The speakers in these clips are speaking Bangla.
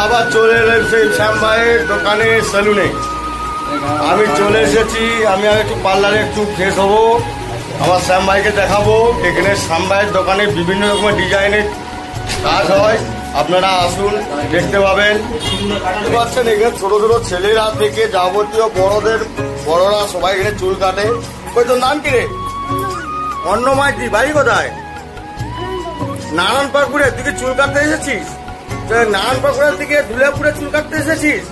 আবার চলে এসেছি শ্যাম ভাইয়ের দোকানে সেলুনে। আমি চলে এসেছি, আমি আর একটু পার্লারে একটু ফ্রেশ হবো, আমার শ্যাম ভাইকে দেখাবো। এখানে শ্যাম ভাইয়ের দোকানে বিভিন্ন রকমের ডিজাইনের কাজ হয়, আপনারা আসুন দেখতে পাবেন। পাচ্ছেন এখানে ছোট ছোট ছেলেরা থেকে যাবতীয় বড়রা সবাই এখানে চুল কাটে। ওই তোর নাম কি রে? অন্নমাইতি। বাড়ি কোথায়? নারায়ণপুরের দিকে চুল কাটতে এসেছিস? নারায়ণপুরের দিকে দুর্গাপুরে চুল কাটতে এসেছিস?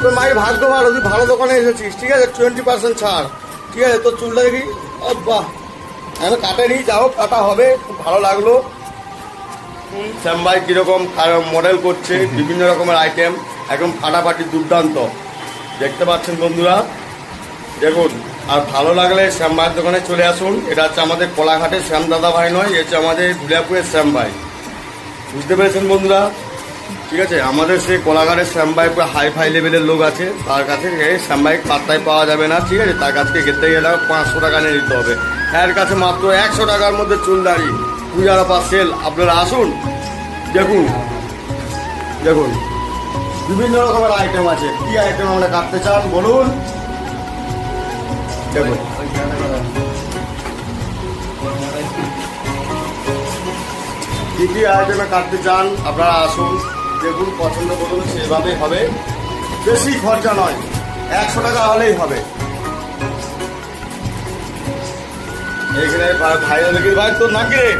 তোর মায়ের ভাগ্য ভালো, তুই ভালো দোকানে এসেছিস। ঠিক আছে, 20% ছাড়। ঠিক আছে, তোর চুলটা দেখি। বাহ, আমি কাটেনি, যাও কাটা হবে। খুব ভালো লাগলো। শ্যাম ভাই কিরকম মডেল করছে, বিভিন্ন রকমের আইটেম, একদম ফাটাফাটি দুর্দান্ত দেখতে পাচ্ছেন বন্ধুরা, দেখুন। আর ভালো লাগলে শ্যাম ভাইয়ের দোকানে চলে আসুন। এটা হচ্ছে আমাদের কোলাঘাটের শ্যাম দাদা ভাই নয়, এ হচ্ছে আমাদের দুর্গাপুরের শ্যাম ভাই। বুঝতে পেরেছেন বন্ধুরা? ঠিক আছে, আমাদের সেই কোলাঘাটের শ্যাম ভাই পুরো হাই ফাই লেভেলের লোক আছে, তার কাছে শ্যাম ভাই পাত্তায় পাওয়া যাবে না। ঠিক আছে, তার কাছে গেতে গেলে 500 টাকা নিয়ে নিতে হবে। এর কাছে মাত্র 100 টাকার মধ্যে চুল দাড়ি পূজার অফার সেল। আপনারা আসুন, দেখুন দেখুন বিভিন্ন রকমের আইটেম আছে। কি আইটেম আমরা কাটতে চান বলুন? দেখুন কি কি আইটেমে কাটতে চান, আপনারা আসুন দেখুন, পছন্দ করুন, সেভাবেই হবে। বেশি খরচা নয়, 100 টাকা হলেই হবে। এখানে ভাই দেখি। ভাই তোর নাম কি রে?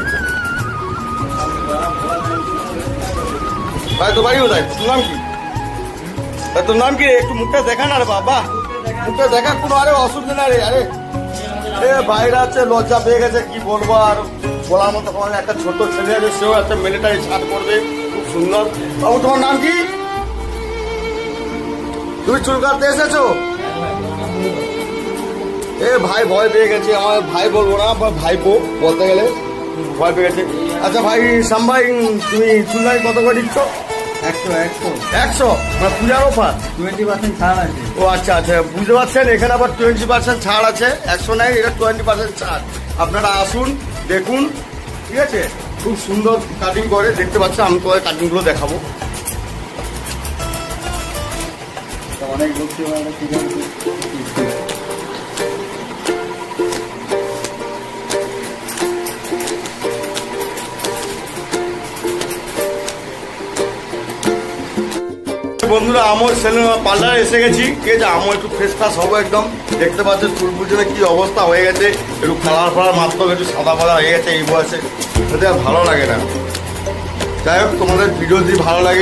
ভাই তোর বাড়ি কোথায়? তোর নাম কি? তোর নাম কি? একটু মুখটা দেখা না রে বাবা, মুখটা দেখা। কোনো আরে অসুবিধা না রে। আরে বাইরে আছে, লজ্জা পেয়ে গেছে, কি বলবো আর বলার মতো। একটা ছোট ছেলে আছে, সেও একটা মিলিটারি শার্ট পরবে, খুব সুন্দর। বাবু তোমার নাম কি? তুমি চুল কাটতে এসেছো? ভাই ভয় পেয়ে গেছে, আমার ভাই বলবো না, ভাইপো বলতে গেলে ভয় পেয়ে গেছে। আচ্ছা ভাই শ্যাম ভাই, তুমি চুল দাড়ি কত করে দিচ্ছ? 100 মানে পূজার অফার 20% ছাড় আছে। ও আচ্ছা আচ্ছা, বুঝতে পারছেন, এখানে আবার 20% ছাড় আছে। 100 নাই, এটা 20% ছাড়। আপনারা আসুন দেখুন। ঠিক আছে, খুব সুন্দর কাটিং করে, দেখতে পাচ্ছেন। আমি তোমাদের কাটিংগুলো দেখাবো। অনেক লোক বন্ধুরা, আমার সেলুন পার্লারে এসে গেছি। ঠিক আছে, আমার একটু ফ্রেশ ফ্রেশ হবো একদম। দেখতে পাচ্ছেন চুল পুজোর কি অবস্থা হয়ে গেছে, একটু কালার ফালার মাত্র একটু সাদা ফাদা হয়ে গেছে এই বয়সে, সেটা ভালো লাগে না। যাই হোক, তোমাদের ভিডিও যদি ভালো লাগে